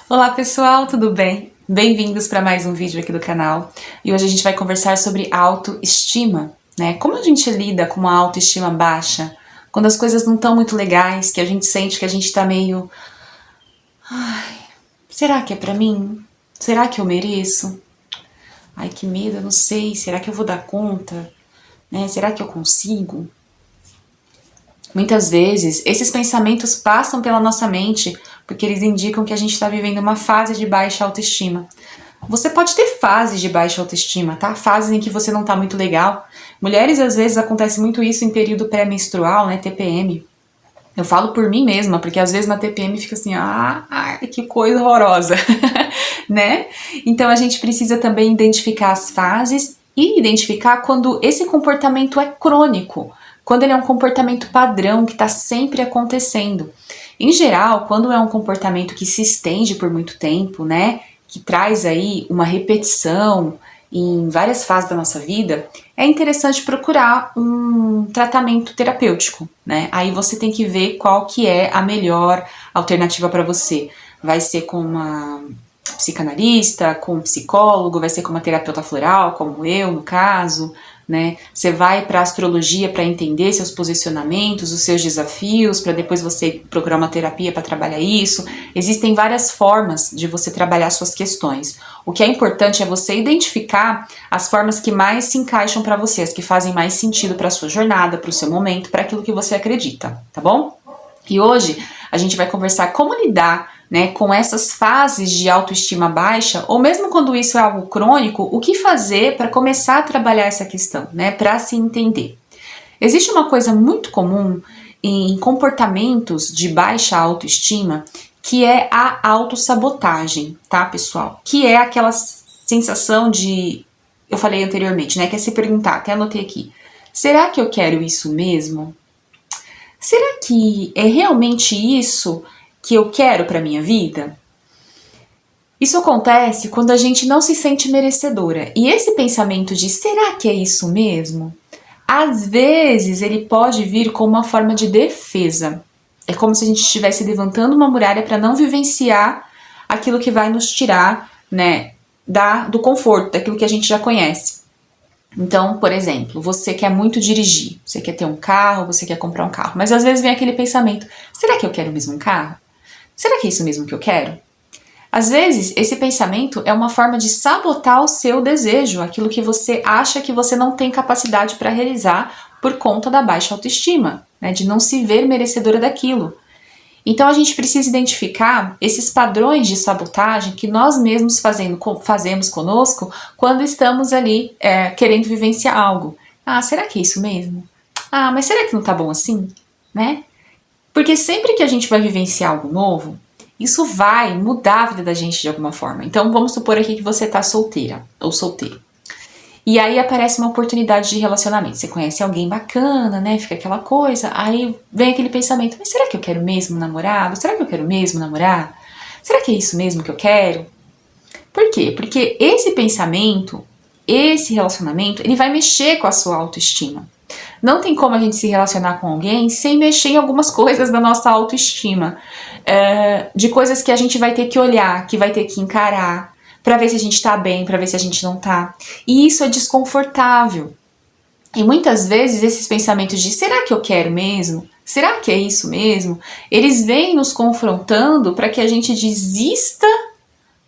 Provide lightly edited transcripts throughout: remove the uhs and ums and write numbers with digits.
Olá pessoal, tudo bem? Bem-vindos para mais um vídeo aqui do canal. E hoje a gente vai conversar sobre autoestima, né? Como a gente lida com uma autoestima baixa, quando as coisas não estão muito legais, que a gente sente que a gente tá meio... Ai, será que é pra mim? Será que eu mereço? Ai, que medo, eu não sei. Será que eu vou dar conta? Né? Será que eu consigo? Muitas vezes, esses pensamentos passam pela nossa mente porque eles indicam que a gente está vivendo uma fase de baixa autoestima. Você pode ter fases de baixa autoestima, tá? Fases em que você não tá muito legal. Mulheres, às vezes, acontece muito isso em período pré-menstrual, né? TPM. Eu falo por mim mesma, porque às vezes na TPM fica assim, que coisa horrorosa, né? Então a gente precisa também identificar as fases e identificar quando esse comportamento é crônico, quando ele é um comportamento padrão que está sempre acontecendo. Em geral, quando é um comportamento que se estende por muito tempo, né, que traz aí uma repetição em várias fases da nossa vida, é interessante procurar um tratamento terapêutico, né? Aí você tem que ver qual que é a melhor alternativa para você. Vai ser com uma psicanalista, com um psicólogo, vai ser com uma terapeuta floral, como eu, no caso, né? Você vai para astrologia para entender seus posicionamentos, os seus desafios, para depois você procurar uma terapia para trabalhar isso. Existem várias formas de você trabalhar suas questões. O que é importante é você identificar as formas que mais se encaixam para você, as que fazem mais sentido para a sua jornada, para o seu momento, para aquilo que você acredita, tá bom? E hoje a gente vai conversar como lidar, né, com essas fases de autoestima baixa, ou mesmo quando isso é algo crônico, o que fazer para começar a trabalhar essa questão, né, para se entender. Existe uma coisa muito comum em comportamentos de baixa autoestima, que é a autossabotagem, tá, pessoal? Que é aquela sensação de, eu falei anteriormente, né, que é se perguntar, até anotei aqui, será que eu quero isso mesmo? Será que é realmente isso que eu quero para minha vida? Isso acontece quando a gente não se sente merecedora. E esse pensamento de será que é isso mesmo? Às vezes ele pode vir como uma forma de defesa. É como se a gente estivesse levantando uma muralha para não vivenciar aquilo que vai nos tirar, né, do conforto, daquilo que a gente já conhece. Então, por exemplo, você quer muito dirigir, você quer ter um carro, você quer comprar um carro, mas às vezes vem aquele pensamento, será que eu quero mesmo um carro? Será que é isso mesmo que eu quero? Às vezes, esse pensamento é uma forma de sabotar o seu desejo, aquilo que você acha que você não tem capacidade para realizar por conta da baixa autoestima, né, de não se ver merecedora daquilo. Então a gente precisa identificar esses padrões de sabotagem que nós mesmos fazemos conosco quando estamos ali querendo vivenciar algo. Ah, será que é isso mesmo? Ah, mas será que não tá bom assim? Né? Porque sempre que a gente vai vivenciar algo novo, isso vai mudar a vida da gente de alguma forma. Então vamos supor aqui que você tá solteira ou solteiro. E aí aparece uma oportunidade de relacionamento. Você conhece alguém bacana, né? Fica aquela coisa. Aí vem aquele pensamento, mas será que eu quero mesmo namorado? Será que eu quero mesmo namorar? Será que é isso mesmo que eu quero? Por quê? Porque esse pensamento, esse relacionamento, ele vai mexer com a sua autoestima. Não tem como a gente se relacionar com alguém sem mexer em algumas coisas da nossa autoestima. De coisas que a gente vai ter que olhar, que vai ter que encarar, para ver se a gente tá bem, para ver se a gente não tá. E isso é desconfortável. E muitas vezes esses pensamentos de será que eu quero mesmo? Será que é isso mesmo? Eles vêm nos confrontando para que a gente desista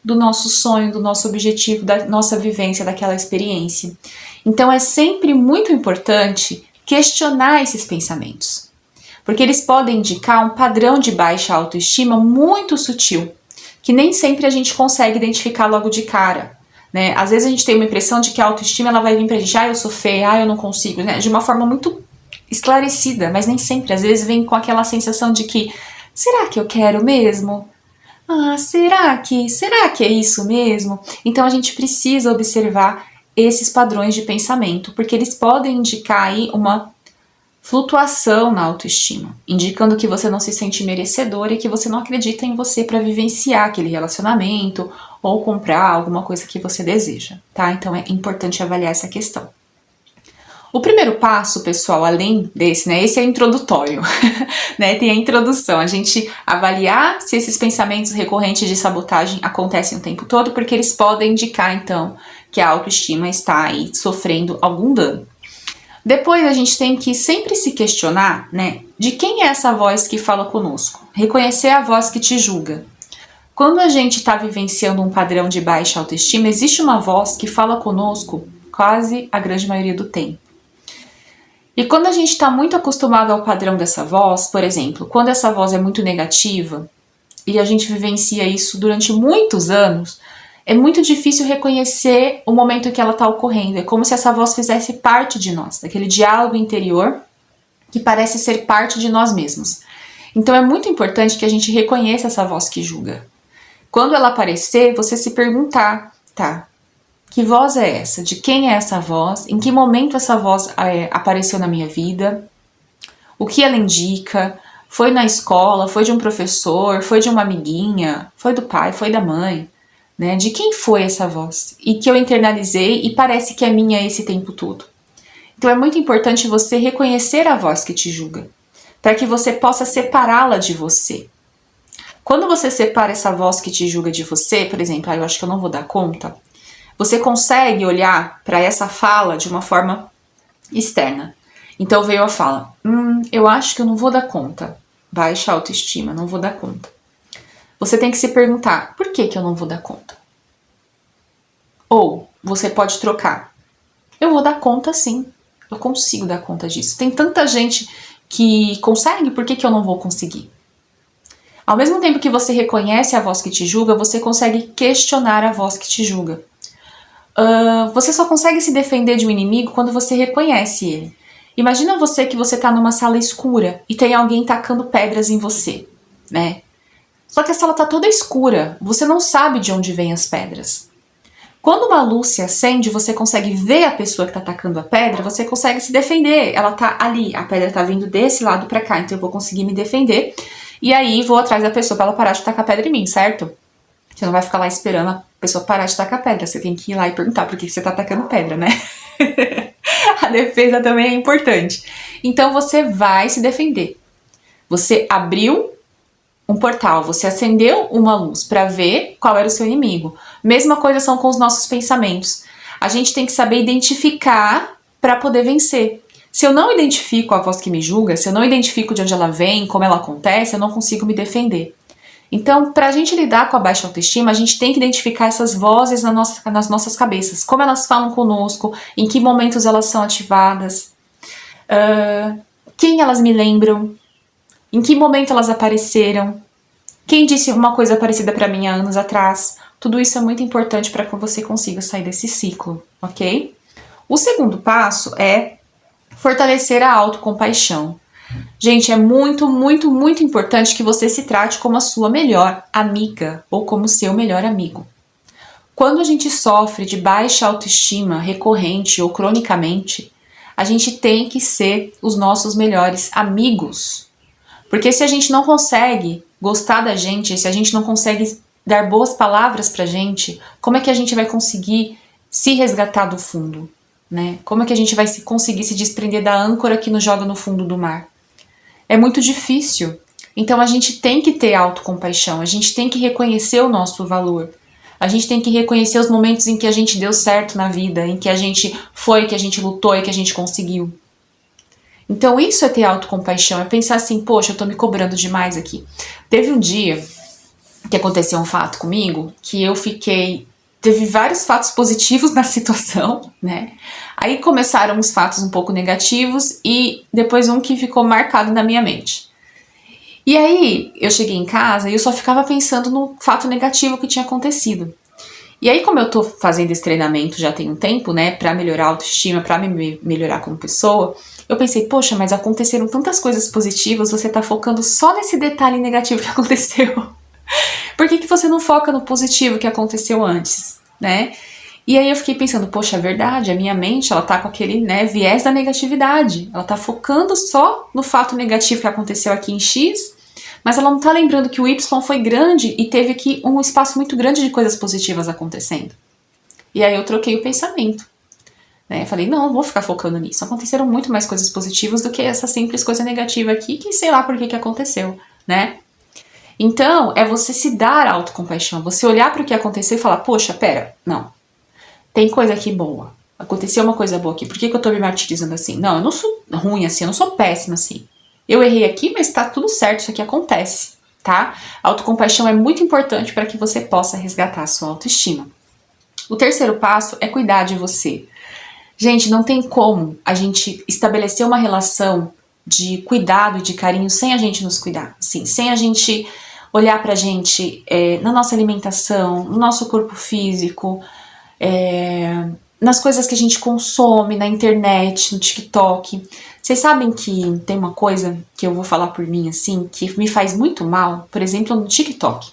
do nosso sonho, do nosso objetivo, da nossa vivência, daquela experiência. Então é sempre muito importante questionar esses pensamentos, porque eles podem indicar um padrão de baixa autoestima muito sutil, que nem sempre a gente consegue identificar logo de cara, né? Às vezes a gente tem uma impressão de que a autoestima ela vai vir pra gente, eu sou feia, eu não consigo, né? De uma forma muito esclarecida, mas nem sempre. Às vezes vem com aquela sensação de que, será que eu quero mesmo? Será que é isso mesmo? Então a gente precisa observar esses padrões de pensamento, porque eles podem indicar aí uma flutuação na autoestima, indicando que você não se sente merecedor e que você não acredita em você para vivenciar aquele relacionamento ou comprar alguma coisa que você deseja, tá? Então é importante avaliar essa questão. O primeiro passo, pessoal, além desse, né, esse é introdutório, né, tem a introdução, a gente avaliar se esses pensamentos recorrentes de sabotagem acontecem o tempo todo, porque eles podem indicar, então, que a autoestima está aí sofrendo algum dano. Depois a gente tem que sempre se questionar, né, de quem é essa voz que fala conosco, reconhecer a voz que te julga. Quando a gente está vivenciando um padrão de baixa autoestima, existe uma voz que fala conosco quase a grande maioria do tempo. E quando a gente está muito acostumado ao padrão dessa voz, por exemplo, quando essa voz é muito negativa e a gente vivencia isso durante muitos anos, é muito difícil reconhecer o momento que ela está ocorrendo. É como se essa voz fizesse parte de nós, daquele diálogo interior que parece ser parte de nós mesmos. Então é muito importante que a gente reconheça essa voz que julga. Quando ela aparecer, você se perguntar, tá? Que voz é essa? De quem é essa voz? Em que momento essa voz apareceu na minha vida? O que ela indica? Foi na escola? Foi de um professor? Foi de uma amiguinha? Foi do pai? Foi da mãe? Né? De quem foi essa voz? E que eu internalizei e parece que é minha esse tempo todo. Então é muito importante você reconhecer a voz que te julga, para que você possa separá-la de você. Quando você separa essa voz que te julga de você, por exemplo, eu acho que eu não vou dar conta, você consegue olhar para essa fala de uma forma externa. Então veio a fala, eu acho que eu não vou dar conta. Baixa autoestima, não vou dar conta. Você tem que se perguntar, por que eu não vou dar conta? Ou você pode trocar, eu vou dar conta sim, eu consigo dar conta disso. Tem tanta gente que consegue, por que eu não vou conseguir? Ao mesmo tempo que você reconhece a voz que te julga, você consegue questionar a voz que te julga. Você só consegue se defender de um inimigo quando você reconhece ele. Imagina você que você tá numa sala escura e tem alguém tacando pedras em você, né? Só que a sala tá toda escura, você não sabe de onde vêm as pedras. Quando uma luz se acende, você consegue ver a pessoa que tá tacando a pedra, você consegue se defender. Ela tá ali, a pedra tá vindo desse lado pra cá, então eu vou conseguir me defender. E aí vou atrás da pessoa pra ela parar de tacar pedra em mim, certo? Você não vai ficar lá esperando a pessoa parar de tacar pedra. Você tem que ir lá e perguntar por que você tá tacando pedra, né? A defesa também é importante. Então você vai se defender. Você abriu um portal, você acendeu uma luz para ver qual era o seu inimigo. Mesma coisa são com os nossos pensamentos. A gente tem que saber identificar para poder vencer. Se eu não identifico a voz que me julga, se eu não identifico de onde ela vem, como ela acontece, eu não consigo me defender. Então, para a gente lidar com a baixa autoestima, a gente tem que identificar essas vozes nas nossas cabeças. Como elas falam conosco, em que momentos elas são ativadas, quem elas me lembram, em que momento elas apareceram, quem disse uma coisa parecida para mim há anos atrás. Tudo isso é muito importante para que você consiga sair desse ciclo, ok? O segundo passo é fortalecer a autocompaixão. Gente, é muito, muito, muito importante que você se trate como a sua melhor amiga ou como seu melhor amigo. Quando a gente sofre de baixa autoestima recorrente ou cronicamente, a gente tem que ser os nossos melhores amigos. Porque se a gente não consegue gostar da gente, se a gente não consegue dar boas palavras pra gente, como é que a gente vai conseguir se resgatar do fundo, né? Como é que a gente vai conseguir se desprender da âncora que nos joga no fundo do mar? É muito difícil. Então a gente tem que ter autocompaixão, a gente tem que reconhecer o nosso valor. A gente tem que reconhecer os momentos em que a gente deu certo na vida, em que a gente foi, que a gente lutou e que a gente conseguiu. Então isso é ter autocompaixão, é pensar assim, poxa, eu tô me cobrando demais aqui. Teve um dia que aconteceu um fato comigo, que eu fiquei... Teve vários fatos positivos na situação, né? Aí começaram os fatos um pouco negativos e depois um que ficou marcado na minha mente. E aí eu cheguei em casa e eu só ficava pensando no fato negativo que tinha acontecido. E aí, como eu tô fazendo esse treinamento já tem um tempo, né, pra melhorar a autoestima, pra me melhorar como pessoa, eu pensei, poxa, mas aconteceram tantas coisas positivas, você tá focando só nesse detalhe negativo que aconteceu. Por que você não foca no positivo que aconteceu antes, né? E aí eu fiquei pensando, poxa, é verdade, a minha mente, ela tá com aquele, né, viés da negatividade. Ela tá focando só no fato negativo que aconteceu aqui em X, mas ela não tá lembrando que o Y foi grande e teve aqui um espaço muito grande de coisas positivas acontecendo. E aí eu troquei o pensamento. né? Eu falei, não vou ficar focando nisso. Aconteceram muito mais coisas positivas do que essa simples coisa negativa aqui, que sei lá por que aconteceu, né? Então, é você se dar autocompaixão, você olhar para o que aconteceu e falar, poxa, pera, não, tem coisa aqui boa, aconteceu uma coisa boa aqui, por que eu tô me martirizando assim? Não, eu não sou ruim assim, eu não sou péssima assim. Eu errei aqui, mas tá tudo certo, isso aqui acontece, tá? A autocompaixão é muito importante para que você possa resgatar a sua autoestima. O terceiro passo é cuidar de você. Gente, não tem como a gente estabelecer uma relação de cuidado e de carinho sem a gente nos cuidar, assim, sem a gente olhar pra gente na nossa alimentação, no nosso corpo físico, nas coisas que a gente consome, na internet, no TikTok. Vocês sabem que tem uma coisa que eu vou falar por mim, assim, que me faz muito mal, por exemplo, no TikTok,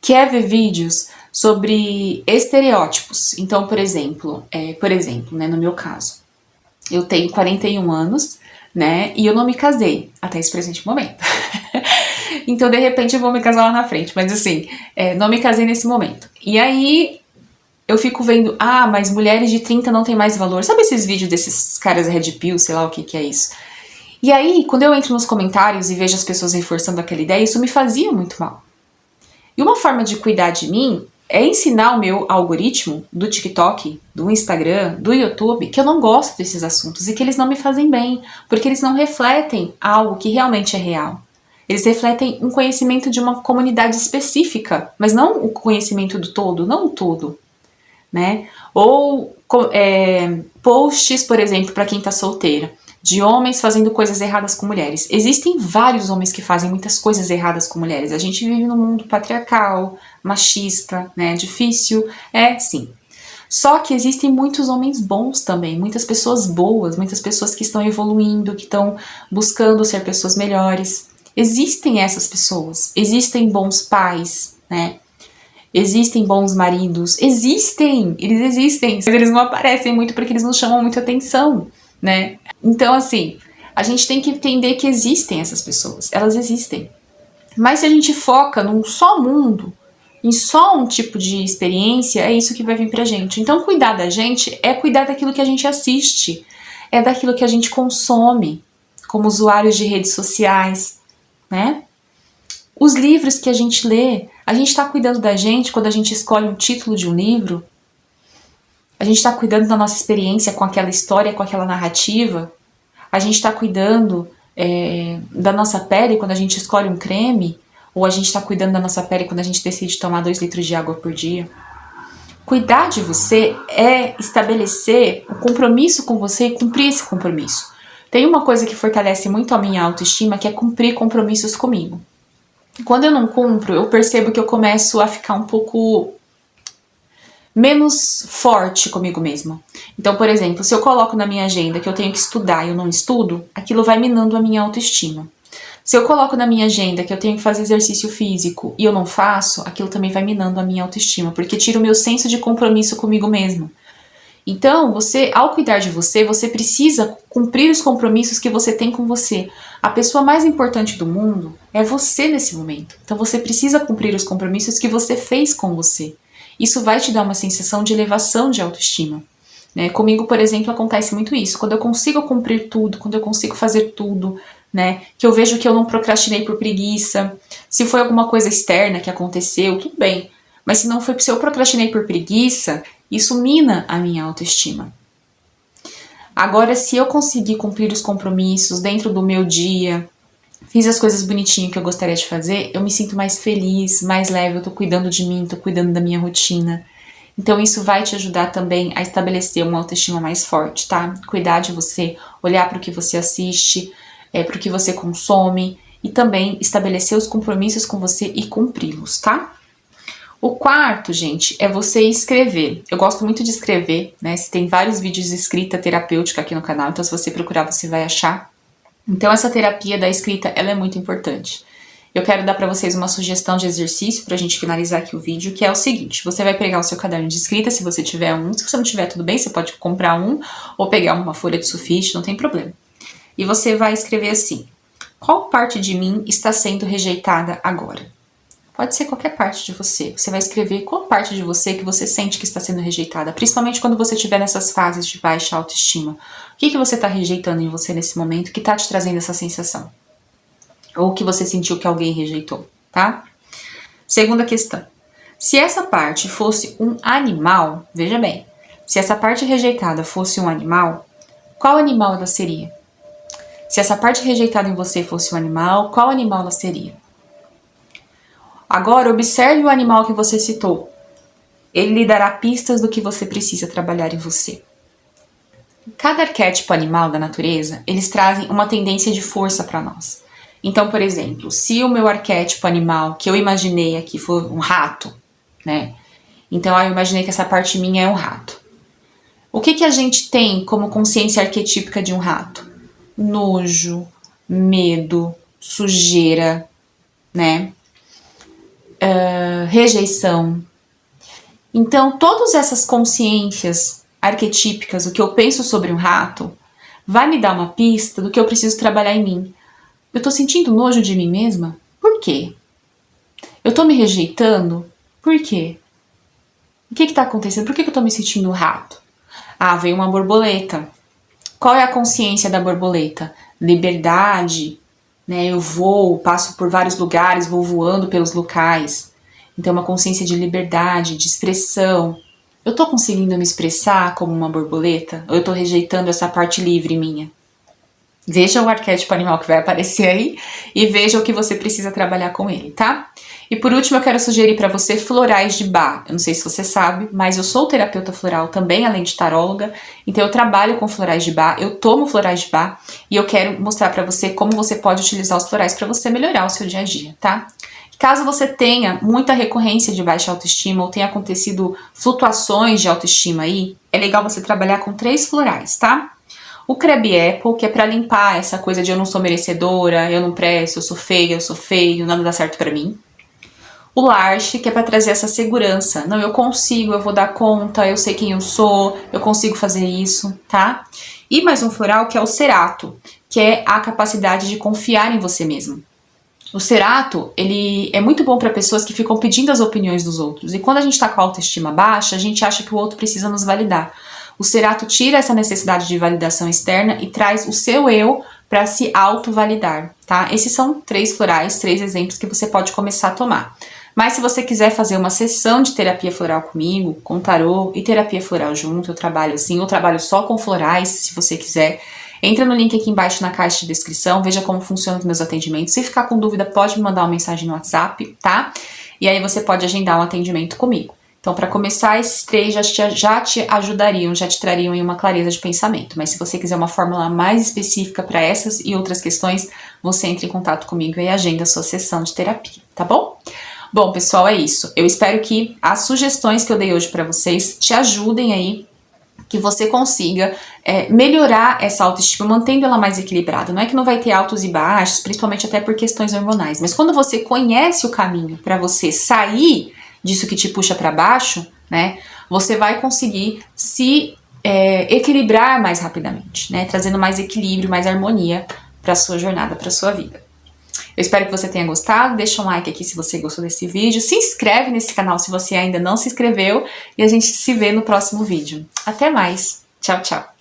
que é ver vídeos sobre estereótipos. Então, por exemplo, né, no meu caso, eu tenho 41 anos, né, e eu não me casei até esse presente momento. Então, de repente, eu vou me casar lá na frente, mas assim, não me casei nesse momento. E aí, eu fico vendo, mas mulheres de 30 não tem mais valor. Sabe esses vídeos desses caras Red Pill, sei lá o que é isso? E aí, quando eu entro nos comentários e vejo as pessoas reforçando aquela ideia, isso me fazia muito mal. E uma forma de cuidar de mim é ensinar o meu algoritmo do TikTok, do Instagram, do YouTube, que eu não gosto desses assuntos e que eles não me fazem bem, porque eles não refletem algo que realmente é real. Eles refletem um conhecimento de uma comunidade específica, mas não o conhecimento do todo, não o todo, né? Ou posts, por exemplo, para quem tá solteira, de homens fazendo coisas erradas com mulheres. Existem vários homens que fazem muitas coisas erradas com mulheres. A gente vive num mundo patriarcal, machista, né? Difícil, sim. Só que existem muitos homens bons também, muitas pessoas boas, muitas pessoas que estão evoluindo, que estão buscando ser pessoas melhores. Existem essas pessoas, existem bons pais, né? Existem bons maridos, eles existem, mas eles não aparecem muito porque eles não chamam muita atenção, né? Então, assim, a gente tem que entender que existem essas pessoas, elas existem. Mas se a gente foca num só mundo, em só um tipo de experiência, é isso que vai vir pra gente. Então, cuidar da gente é cuidar daquilo que a gente assiste, é daquilo que a gente consome, como usuários de redes sociais, né? Os livros que a gente lê, a gente está cuidando da gente quando a gente escolhe um título de um livro? A gente está cuidando da nossa experiência com aquela história, com aquela narrativa? A gente está cuidando da nossa pele quando a gente escolhe um creme? Ou a gente está cuidando da nossa pele quando a gente decide tomar 2 litros de água por dia? Cuidar de você é estabelecer o compromisso com você e cumprir esse compromisso. Tem uma coisa que fortalece muito a minha autoestima, que é cumprir compromissos comigo. Quando eu não cumpro, eu percebo que eu começo a ficar um pouco menos forte comigo mesma. Então, por exemplo, se eu coloco na minha agenda que eu tenho que estudar e eu não estudo, aquilo vai minando a minha autoestima. Se eu coloco na minha agenda que eu tenho que fazer exercício físico e eu não faço, aquilo também vai minando a minha autoestima, porque tira o meu senso de compromisso comigo mesma. Então, ao cuidar de você, você precisa cumprir os compromissos que você tem com você. A pessoa mais importante do mundo é você nesse momento. Então, você precisa cumprir os compromissos que você fez com você. Isso vai te dar uma sensação de elevação de autoestima. Né? Comigo, por exemplo, acontece muito isso. Quando eu consigo cumprir tudo, quando eu consigo fazer tudo, né? Que eu vejo que eu não procrastinei por preguiça. Se foi alguma coisa externa que aconteceu, tudo bem. Mas se eu procrastinei por preguiça, isso mina a minha autoestima. Agora, se eu conseguir cumprir os compromissos dentro do meu dia, fiz as coisas bonitinho que eu gostaria de fazer, eu me sinto mais feliz, mais leve, eu tô cuidando de mim, tô cuidando da minha rotina. Então isso vai te ajudar também a estabelecer uma autoestima mais forte, tá? Cuidar de você, olhar para o que você assiste, para o que você consome e também estabelecer os compromissos com você e cumpri-los, tá? O quarto, gente, é você escrever. Eu gosto muito de escrever, né? Tem vários vídeos de escrita terapêutica aqui no canal, então se você procurar, você vai achar. Então essa terapia da escrita, ela é muito importante. Eu quero dar para vocês uma sugestão de exercício pra gente finalizar aqui o vídeo, que é o seguinte: você vai pegar o seu caderno de escrita, se você tiver um, se você não tiver, tudo bem, você pode comprar um ou pegar uma folha de sulfite, não tem problema. E você vai escrever assim: qual parte de mim está sendo rejeitada agora? Pode ser qualquer parte de você. Você vai escrever qual parte de você que você sente que está sendo rejeitada, principalmente quando você estiver nessas fases de baixa autoestima. O que você está rejeitando em você nesse momento que está te trazendo essa sensação? Ou que você sentiu que alguém rejeitou, tá? Segunda questão. Se essa parte fosse um animal, veja bem, se essa parte rejeitada fosse um animal, qual animal ela seria? Se essa parte rejeitada em você fosse um animal, qual animal ela seria? Agora, observe o animal que você citou. Ele lhe dará pistas do que você precisa trabalhar em você. Cada arquétipo animal da natureza, eles trazem uma tendência de força para nós. Então, por exemplo, se o meu arquétipo animal que eu imaginei aqui for um rato, né? Então, eu imaginei que essa parte minha é um rato. O que a gente tem como consciência arquetípica de um rato? Nojo, medo, sujeira, né? Rejeição. Então, todas essas consciências arquetípicas, o que eu penso sobre um rato, vai me dar uma pista do que eu preciso trabalhar em mim. Eu tô sentindo nojo de mim mesma? Por quê? Eu tô me rejeitando? Por quê? O que tá acontecendo? Por que eu tô me sentindo um rato? Ah, veio uma borboleta. Qual é a consciência da borboleta? Liberdade, né? Eu voo, passo por vários lugares, vou voando pelos locais. Então, uma consciência de liberdade, de expressão. Eu tô conseguindo me expressar como uma borboleta? Ou eu tô rejeitando essa parte livre minha? Veja o arquétipo animal que vai aparecer aí e veja o que você precisa trabalhar com ele, tá? E por último, eu quero sugerir para você florais de Bach. Eu não sei se você sabe, mas eu sou terapeuta floral também, além de taróloga. Então eu trabalho com florais de Bach, eu tomo florais de Bach e eu quero mostrar para você como você pode utilizar os florais para você melhorar o seu dia a dia, tá? Caso você tenha muita recorrência de baixa autoestima ou tenha acontecido flutuações de autoestima aí, é legal você trabalhar com 3 florais, tá? O Crab Apple, que é pra limpar essa coisa de eu não sou merecedora, eu não presto, eu sou feia, eu sou feio, nada dá certo pra mim. O Larche, que é pra trazer essa segurança. Não, eu consigo, eu vou dar conta, eu sei quem eu sou, eu consigo fazer isso, tá? E mais um floral que é o Cerato, que é a capacidade de confiar em você mesmo. O Cerato, ele é muito bom para pessoas que ficam pedindo as opiniões dos outros. E quando a gente tá com a autoestima baixa, a gente acha que o outro precisa nos validar. O Cerato tira essa necessidade de validação externa e traz o seu eu para se auto-validar, tá? Esses são 3 florais, 3 exemplos que você pode começar a tomar. Mas se você quiser fazer uma sessão de terapia floral comigo, com tarô e terapia floral junto, eu trabalho assim, eu trabalho só com florais, se você quiser. Entra no link aqui embaixo na caixa de descrição, veja como funcionam os meus atendimentos. Se ficar com dúvida, pode me mandar uma mensagem no WhatsApp, tá? E aí você pode agendar um atendimento comigo. Então, para começar, esses 3 já te ajudariam, já te trariam em uma clareza de pensamento. Mas se você quiser uma fórmula mais específica para essas e outras questões, você entra em contato comigo e agenda a sua sessão de terapia, tá bom? Bom, pessoal, é isso. Eu espero que as sugestões que eu dei hoje para vocês te ajudem aí, que você consiga melhorar essa autoestima, mantendo ela mais equilibrada. Não é que não vai ter altos e baixos, principalmente até por questões hormonais, mas quando você conhece o caminho para você sair disso que te puxa para baixo, né, você vai conseguir se equilibrar mais rapidamente, né, trazendo mais equilíbrio, mais harmonia para a sua jornada, para a sua vida. Eu espero que você tenha gostado, deixa um like aqui se você gostou desse vídeo, se inscreve nesse canal se você ainda não se inscreveu e a gente se vê no próximo vídeo. Até mais, tchau, tchau!